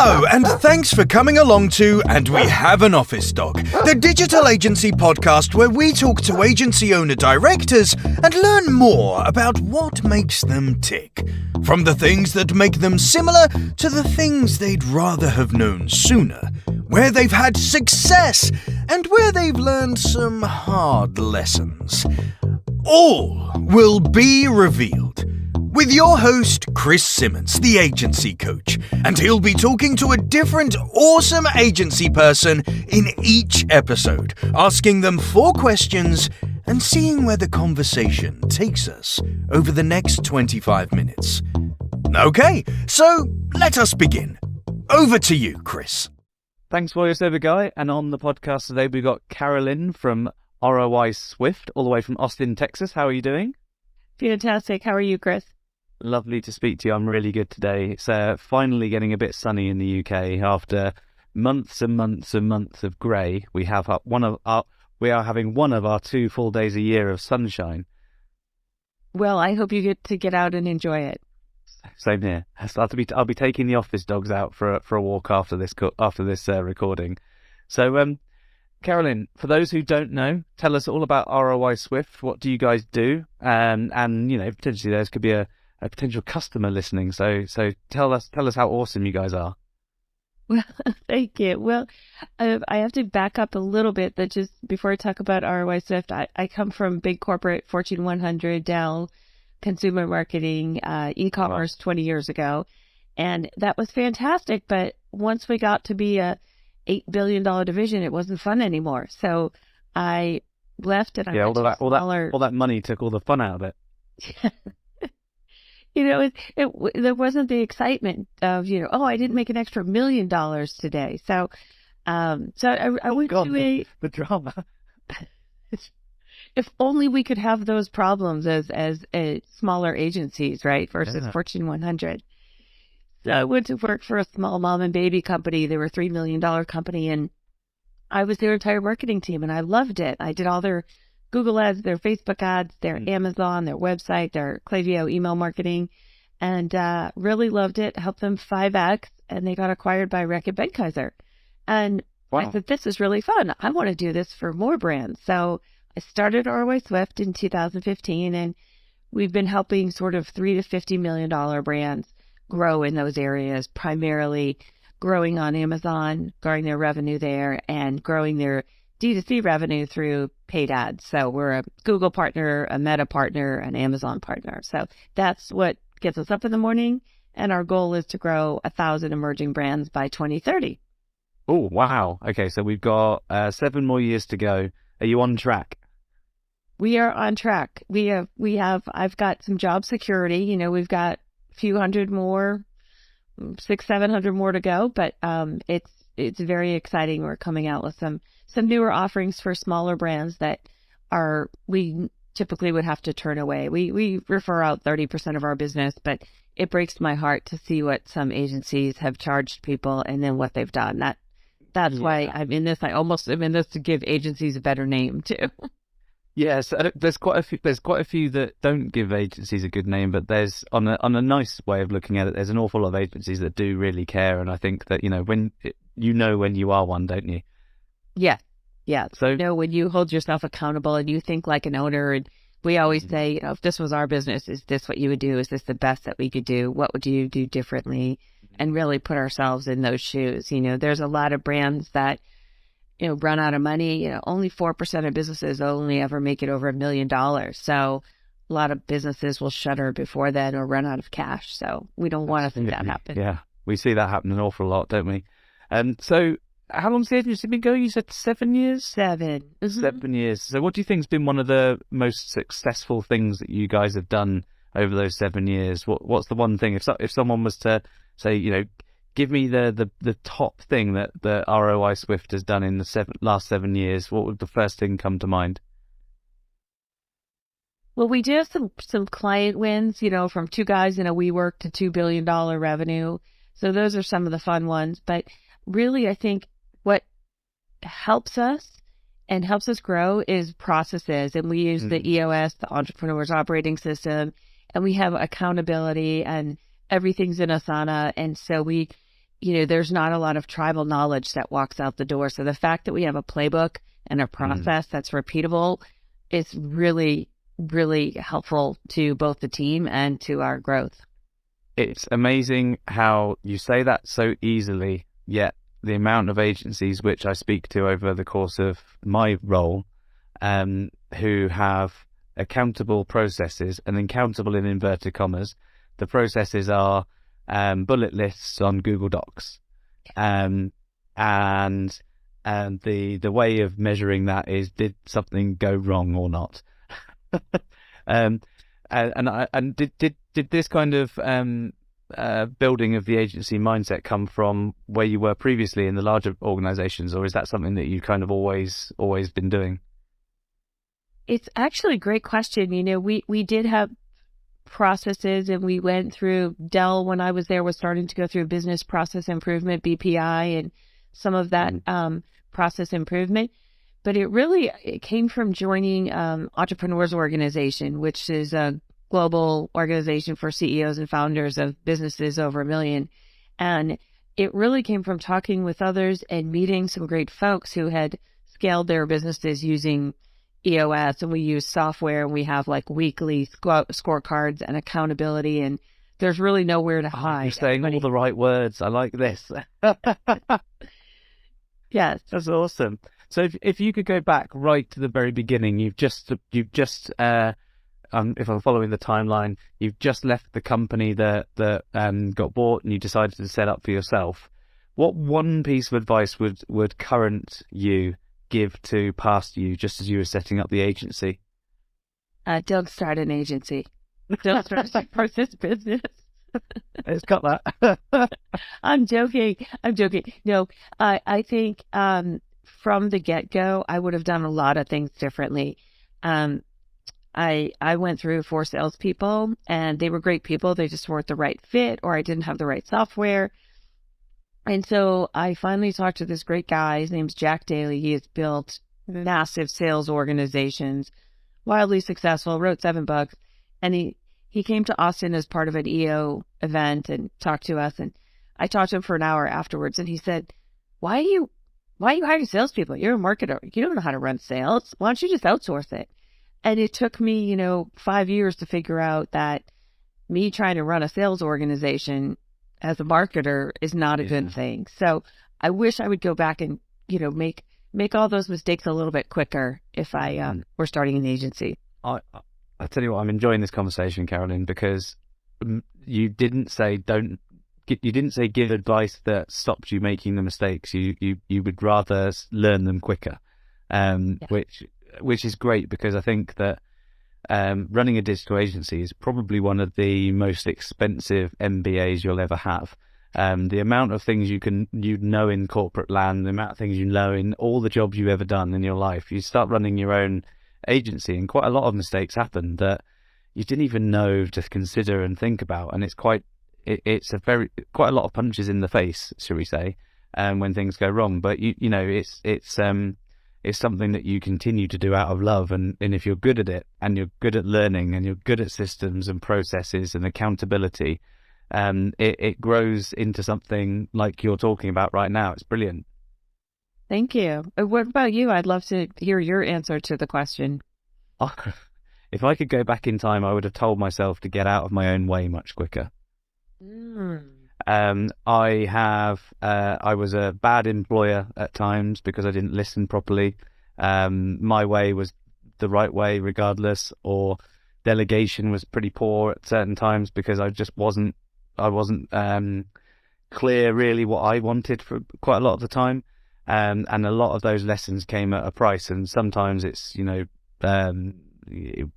Hello, and thanks for coming along to And We Have an Office Dog, the digital agency podcast where we talk to agency owner-directors and learn more about what makes them tick. From the things that make them similar to the things they'd rather have known sooner, where they've had success and where they've learned some hard lessons. All will be revealed with your host, Chris Simmons, the agency coach, and he'll be talking to a different awesome agency person in each episode, asking them 4 questions and seeing where the conversation takes us over the next 25 minutes. Okay, so let us begin. Over to you, Chris. Thanks, voiceover guy. And on the podcast today, we've got Carolyn from ROI Swift, all the way from Austin, Texas. How are you doing? Fantastic. How are you, Chris? Lovely to speak to you. I'm really good today. It's finally getting a bit sunny in the UK after months and months and months of grey. We are having one of our 2 full days a year of sunshine. Well, I hope you get to get out and enjoy it. Same here. I'll be taking the office dogs out for a walk after this recording. So, Carolyn, for those who don't know, tell us all about ROI Swift. What do you guys do? And potentially there could be a potential customer listening. So tell us how awesome you guys are. Well, thank you. Well, I have to back up a little bit. That just before I talk about ROI Swift, I come from big corporate Fortune 100 Dell consumer marketing, e-commerce 20 years ago, and that was fantastic. But once we got to be a $8 billion division, it wasn't fun anymore. So I left, and I went to all that money took all the fun out of it. There wasn't the excitement of, I didn't make an extra $1 million today. So I went to the drama. If only we could have those problems as smaller agencies, right? Versus Fortune 100. So I went to work for a small mom and baby company. They were a $3 million company, and I was their entire marketing team, and I loved it. I did all their Google ads, their Facebook ads, their Amazon, their website, their Klaviyo email marketing, and really loved it. Helped them 5x, and they got acquired by Reckitt Benckiser. And I said, this is really fun. I want to do this for more brands. So I started ROI Swift in 2015, and we've been helping sort of $3 to $50 million brands grow in those areas, primarily growing on Amazon, growing their revenue there, and growing their D2C revenue through paid ads. So we're a Google partner, a Meta partner, an Amazon partner. So that's what gets us up in the morning. And our goal is to grow 1,000 emerging brands by 2030. Oh, wow. Okay, so we've got 7 more years to go. Are you on track? We are on track. I've got some job security. We've got a few hundred more, 600-700 more to go, but it's very exciting. We're coming out with some newer offerings for smaller brands that we typically would have to turn away. We refer out 30% of our business, but it breaks my heart to see what some agencies have charged people and then what they've done. That's why I'm in this. I almost am in this to give agencies a better name too. Yes, there's quite a few that don't give agencies a good name, but there's on a nice way of looking at it, there's an awful lot of agencies that do really care, and I think that when you are one, don't you? Yeah. So when you hold yourself accountable and you think like an owner, and we always say, if this was our business, is this what you would do? Is this the best that we could do? What would you do differently? And really put ourselves in those shoes. There's a lot of brands that run out of money. Only 4% of businesses only ever make it over $1 million. So a lot of businesses will shutter before then or run out of cash. So we don't want to see that happen. Yeah, we see that happen an awful lot, don't we? So how long's the agency been going? You said 7 years? 7. Mm-hmm. 7 years. So what do you think has been one of the most successful things that you guys have done over those 7 years? What's the one thing, if someone was to say, give me the top thing that the ROI Swift has done in the last 7 years, what would the first thing come to mind? Well, we do have some client wins, from 2 guys in a WeWork to $2 billion revenue. So those are some of the fun ones. But really, I think what helps us grow is processes. And we use the EOS, the Entrepreneur's Operating System, and we have accountability, and everything's in Asana. And so there's not a lot of tribal knowledge that walks out the door. So the fact that we have a playbook and a process that's repeatable is really, really helpful to both the team and to our growth. It's amazing how you say that so easily, yet the amount of agencies which I speak to over the course of my role, who have accountable processes, and accountable in inverted commas, the processes are bullet lists on Google Docs, and the way of measuring that is, did something go wrong or not? And did this kind of building of the agency mindset come from where you were previously in the larger organizations, or is that something that you kind of always been doing? It's actually a great question. We did have processes, and we went through Dell when I was there was starting to go through business process improvement, BPI, and some of that process improvement. But it came from joining Entrepreneurs Organization, which is a global organization for CEOs and founders of businesses over $1 million. And it really came from talking with others and meeting some great folks who had scaled their businesses using EOS, and we use software, and we have like weekly scorecards and accountability, and there's really nowhere to hide. You're saying all the right words. I like this. Yes. That's awesome. So if you could go back right to the very beginning, you've just if I'm following the timeline, you've just left the company that got bought, and you decided to set up for yourself. What one piece of advice would current you give to past you, just as you were setting up the agency? Don't start an agency. Don't start a process business. It's got that. I'm joking. No, I think from the get-go, I would have done a lot of things differently. I went through 4 salespeople, and they were great people. They just weren't the right fit, or I didn't have the right software. And so I finally talked to this great guy. His name's Jack Daly. He has built massive sales organizations, wildly successful, wrote 7 books. And he came to Austin as part of an EO event and talked to us. And I talked to him for an hour afterwards. And he said, why are you hiring salespeople? You're a marketer. You don't know how to run sales. Why don't you just outsource it? And it took me, 5 years to figure out that me trying to run a sales organization as a marketer is not a good thing. So I wish I would go back and, make all those mistakes a little bit quicker if I were starting an agency. I tell you what, I'm enjoying this conversation, Carolyn, because you didn't say give advice that stops you making the mistakes. You would rather learn them quicker, which is great, because I think that running a digital agency is probably one of the most expensive MBAs you'll ever have. The amount of things you know in corporate land, the amount of things you know in all the jobs you've ever done in your life, you start running your own agency, and quite a lot of mistakes happen that you didn't even know to consider and think about. And it's quite a lot of punches in the face, shall we say, when things go wrong. But it's something that you continue to do out of love, and if you're good at it, and you're good at learning, and you're good at systems and processes and accountability, it grows into something like you're talking about right now. It's brilliant. Thank you. What about you? I'd love to hear your answer to the question. If I could go back in time, I would have told myself to get out of my own way much quicker. I was a bad employer at times because I didn't listen properly. My way was the right way regardless, or delegation was pretty poor at certain times because I wasn't clear really what I wanted for quite a lot of the time. And a lot of those lessons came at a price, and sometimes it's, it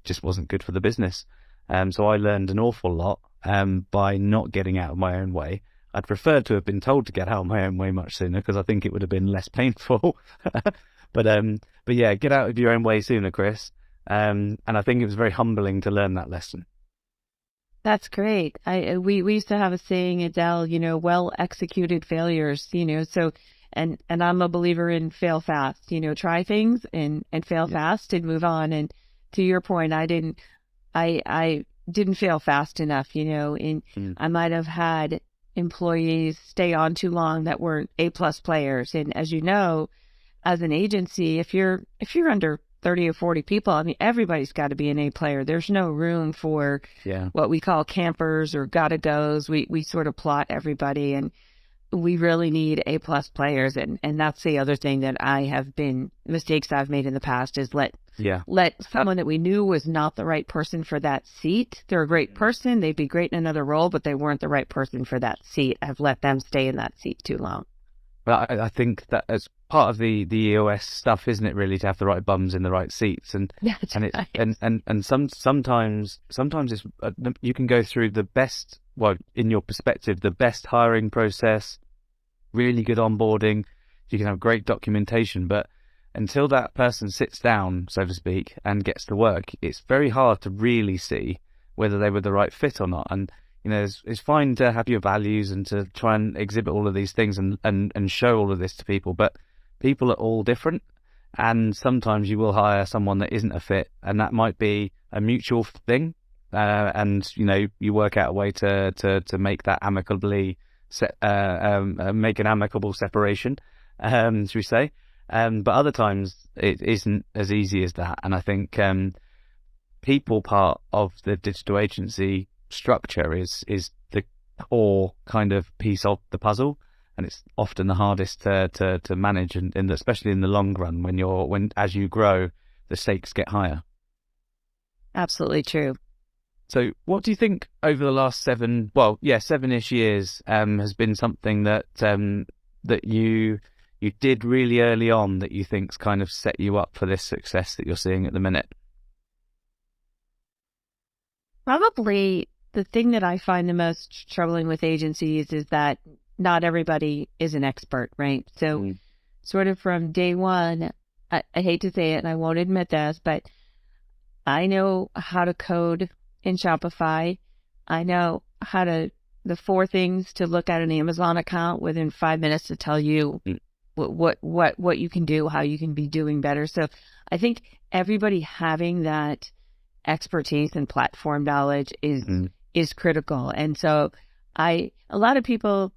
just wasn't good for the business. So I learned an awful lot by not getting out of my own way. I'd prefer to have been told to get out of my own way much sooner, because I think it would have been less painful. But yeah, get out of your own way sooner, Chris. And I think it was very humbling to learn that lesson. That's great. We used to have a saying at Dell, well executed failures, so and I'm a believer in fail fast, try things and fail fast and move on. And to your point, I didn't fail fast enough, I might have had employees stay on too long that weren't A-plus players. And as you know, as an agency, if you're under 30 or 40 people, I mean, everybody's got to be an A player. There's no room for what we call campers or gotta goes. We sort of plot everybody, and we really need A-plus players. And that's the other thing that mistakes I've made in the past is let someone that we knew was not the right person for that seat. They're a great person. They'd be great in another role, but they weren't the right person for that seat. I've let them stay in that seat too long. Well, I think that as part of the EOS stuff, isn't it, really, to have the right bums in the right seats, and sometimes it's you can go through the best, well, in your perspective, the best hiring process, really good onboarding, you can have great documentation, but until that person sits down, so to speak, and gets to work, it's very hard to really see whether they were the right fit or not. And it's fine to have your values and to try and exhibit all of these things and show all of this to people, but people are all different, and sometimes you will hire someone that isn't a fit, and that might be a mutual thing, and you work out a way to make that amicably make an amicable separation, should we say? But other times it isn't as easy as that, and I think people part of the digital agency structure is the core kind of piece of the puzzle, and it's often the hardest to manage, and especially in the long run when as you grow, the stakes get higher. Absolutely true. So what do you think over the last 7-ish years has been something that that you did really early on that you think's kind of set you up for this success that you're seeing at the minute? Probably the thing that I find the most troubling with agencies is that not everybody is an expert, right? So sort of from day one, I hate to say it and I won't admit this, but I know how to code in Shopify. I know the 4 things to look at an Amazon account within 5 minutes to tell you what you can do, how you can be doing better. So I think everybody having that expertise and platform knowledge is critical. And so a lot of people,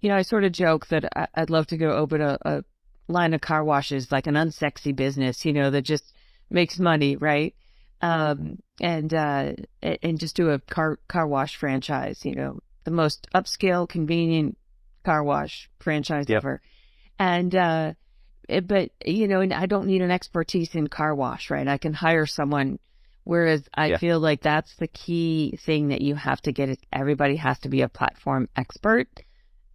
I sort of joke that I'd love to go open a line of car washes, like an unsexy business, that just makes money, right? And just do a car wash franchise, the most upscale, convenient car wash franchise ever. And but and I don't need an expertise in car wash, right? I can hire someone. Whereas I feel like that's the key thing that you have to get. Everybody has to be a platform expert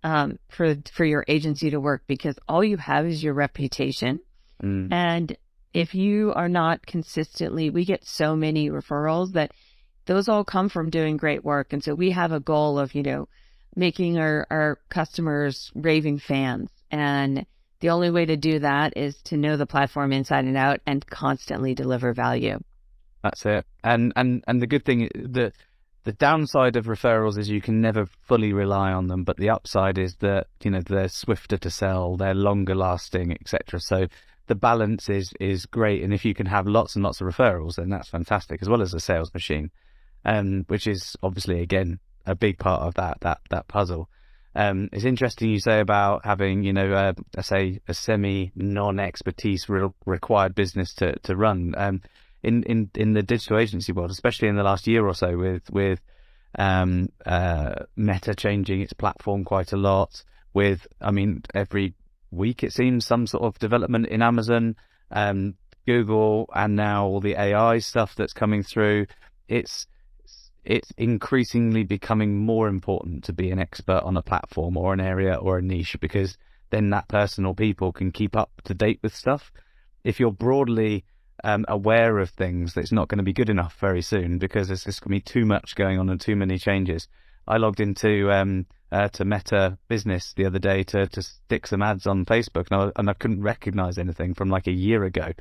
for your agency to work, because all you have is your reputation. And if you are not consistently, we get so many referrals that those all come from doing great work. And so we have a goal of, making our customers raving fans. And the only way to do that is to know the platform inside and out and constantly deliver value. That's it. And the good thing, the downside of referrals is you can never fully rely on them, but the upside is that, they're swifter to sell, they're longer lasting, etc. So the balance is great. And if you can have lots and lots of referrals, then that's fantastic, as well as a sales machine, which is obviously, again, a big part of that puzzle. It's interesting you say about having, a semi non-expertise required business to run. In the digital agency world, especially in the last year or so, with Meta changing its platform quite a lot, every week it seems some sort of development in Amazon, Google, and now all the AI stuff that's coming through, it's increasingly becoming more important to be an expert on a platform or an area or a niche, because then that person or people can keep up to date with stuff. If you're broadly aware of things, that's not going to be good enough very soon, because there's going to be too much going on and too many changes. I logged into to Meta Business the other day to stick some ads on Facebook, and I couldn't recognize anything from like a year ago.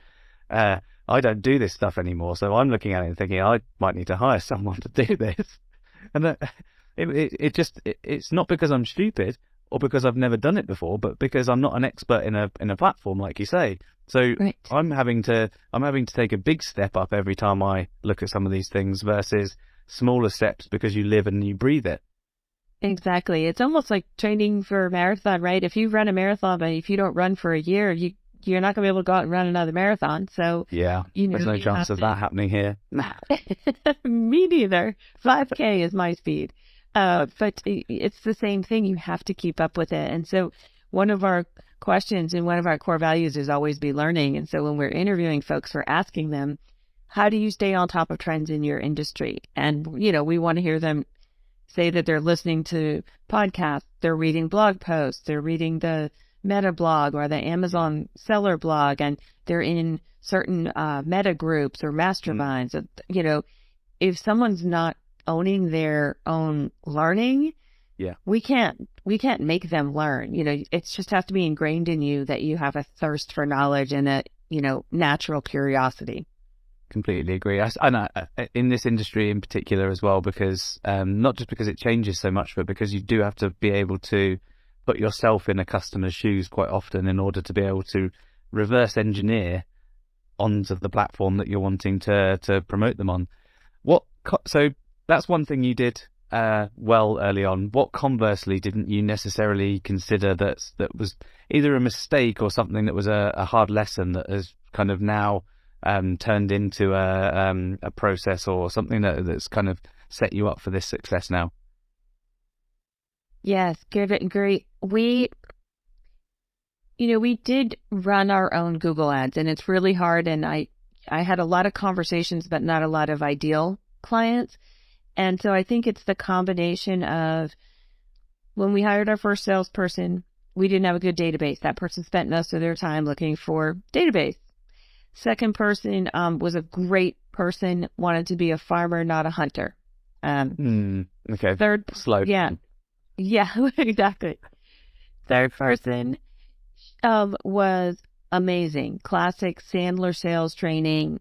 I don't do this stuff anymore, so I'm looking at it and thinking I might need to hire someone to do this. And it's not because I'm stupid or because I've never done it before, but because I'm not an expert in a platform, like you say. So right. I'm having to take a big step up every time I look at some of these things versus smaller steps because you live and you breathe it. Exactly. It's almost like training for a marathon, right? If you run a marathon, but if you don't run for a year, you're not going to be able to go out and run another marathon. So, Yeah, there's no you chance have of that happening here. Me neither. 5K is my speed. But it's the same thing. You have to keep up with it. And so one of our questions and one of our core values is always be learning. And so when we're interviewing folks, we're asking them, how do you stay on top of trends in your industry? And, we want to hear them say that they're listening to podcasts, they're reading blog posts, they're reading the Meta blog or the Amazon seller blog, and they're in certain meta groups or masterminds. If someone's not owning their own learning, we can't make them learn. It just has to be ingrained in you that you have a thirst for knowledge and a natural curiosity. Completely agree. I know in this industry in particular as well, because not just because it changes so much, but because you do have to be able to put yourself in a customer's shoes quite often in order to be able to reverse engineer onto the platform that you're wanting to promote them on. So that's one thing you did well early on. What conversely didn't you necessarily consider that was either a mistake or something that was a hard lesson that has kind of now turned into a process or something that's kind of set you up for this success now? Yes, great. We did run our own Google ads, and it's really hard. And I had a lot of conversations, but not a lot of ideal clients. And so I think it's the combination of when we hired our first salesperson, we didn't have a good database. That person spent most of their time looking for database. Second person was a great person, wanted to be a farmer, not a hunter. Okay. Third, slow. Yeah, exactly. Third person was amazing. Classic Sandler sales training.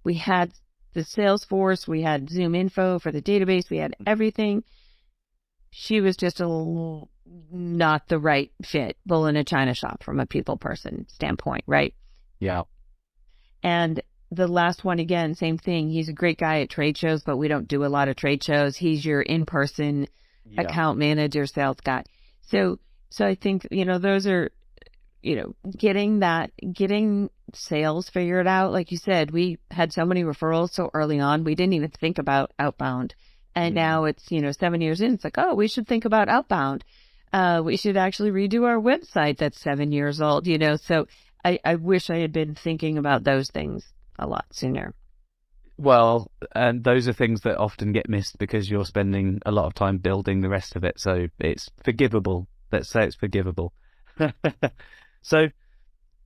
We had the Salesforce, we had Zoom info for the database, we had everything. She was just not the right fit, bull in a china shop from a people person standpoint, right? Yeah. And the last one, again, same thing. He's a great guy at trade shows, but we don't do a lot of trade shows. He's your in-person account manager, sales guy. So I think, those are, getting sales figured out. Like you said, we had so many referrals so early on, we didn't even think about outbound. And now it's, 7 years in, it's like, oh, we should think about outbound. We should actually redo our website that's 7 years old, So I wish I had been thinking about those things a lot sooner. Well, and those are things that often get missed because you're spending a lot of time building the rest of it. So it's forgivable. Let's say it's forgivable. So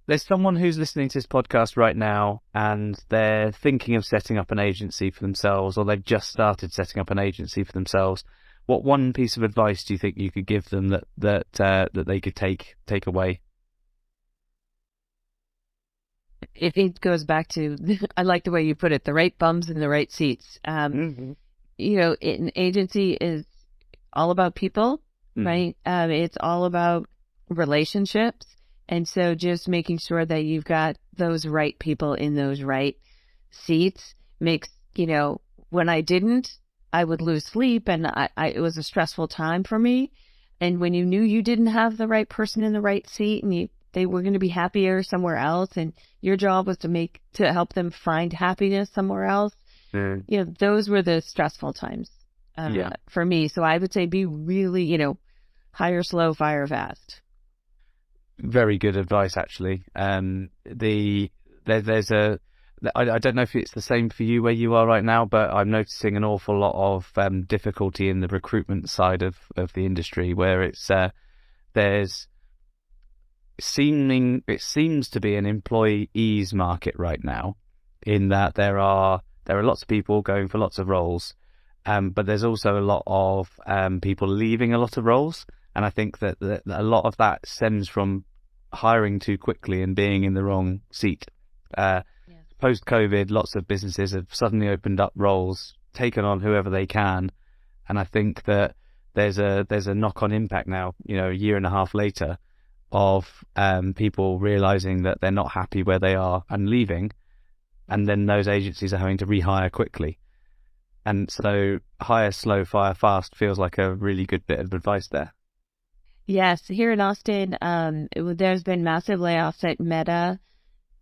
there's someone who's listening to this podcast right now and they're thinking of setting up an agency for themselves, or they've just started setting up an agency for themselves. What one piece of advice do you think you could give them that they could take away? It goes back to, I like the way you put it, the right bums in the right seats. An agency is all about people, right? It's all about relationships. And so just making sure that you've got those right people in those right seats makes, when I didn't, I would lose sleep, and it was a stressful time for me. And when you knew you didn't have the right person in the right seat and they were going to be happier somewhere else, and your job was to help them find happiness somewhere else. Those were the stressful times for me. So I would say be really, hire slow, fire fast. Very good advice, actually. There's I don't know if it's the same for you where you are right now, but I'm noticing an awful lot of difficulty in the recruitment side of the industry, where it seems to be an employees market right now, in that there are lots of people going for lots of roles, but there's also a lot of people leaving a lot of roles. And I think that a lot of that stems from hiring too quickly and being in the wrong seat. Post-COVID, lots of businesses have suddenly opened up roles, taken on whoever they can. And I think that there's a knock-on impact now, a year and a half later, of people realizing that they're not happy where they are and leaving. And then those agencies are having to rehire quickly. And so hire slow, fire fast feels like a really good bit of advice there. Yes, here in Austin, there's been massive layoffs at Meta,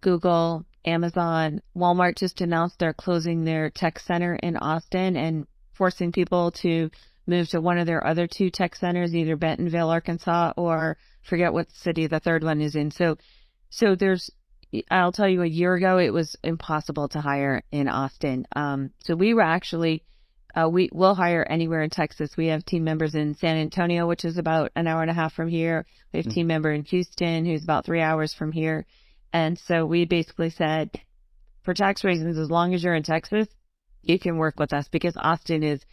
Google, Amazon. Walmart just announced they're closing their tech center in Austin and forcing people to move to one of their other 2 tech centers, either Bentonville, Arkansas, or forget what city the third one is in. So I'll tell you, a year ago, it was impossible to hire in Austin. So we were actually, we'll hire anywhere in Texas. We have team members in San Antonio, which is about an hour and a half from here. We have a team member in Houston, who's about 3 hours from here. And so we basically said, for tax reasons, as long as you're in Texas, you can work with us, because Austin is,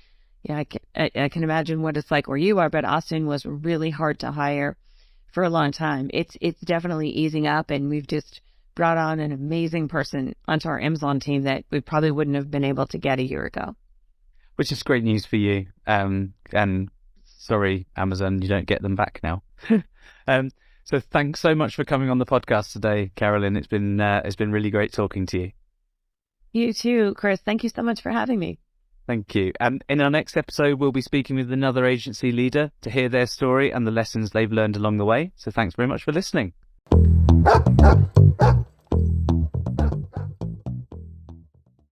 I can imagine what it's like where you are, but Austin was really hard to hire for a long time. It's definitely easing up, and we've just brought on an amazing person onto our Amazon team that we probably wouldn't have been able to get a year ago. Which is great news for you. And sorry, Amazon, you don't get them back now. So thanks so much for coming on the podcast today, Carolyn. It's been really great talking to you. You too, Chris. Thank you so much for having me. Thank you. And in our next episode, we'll be speaking with another agency leader to hear their story and the lessons they've learned along the way. So thanks very much for listening.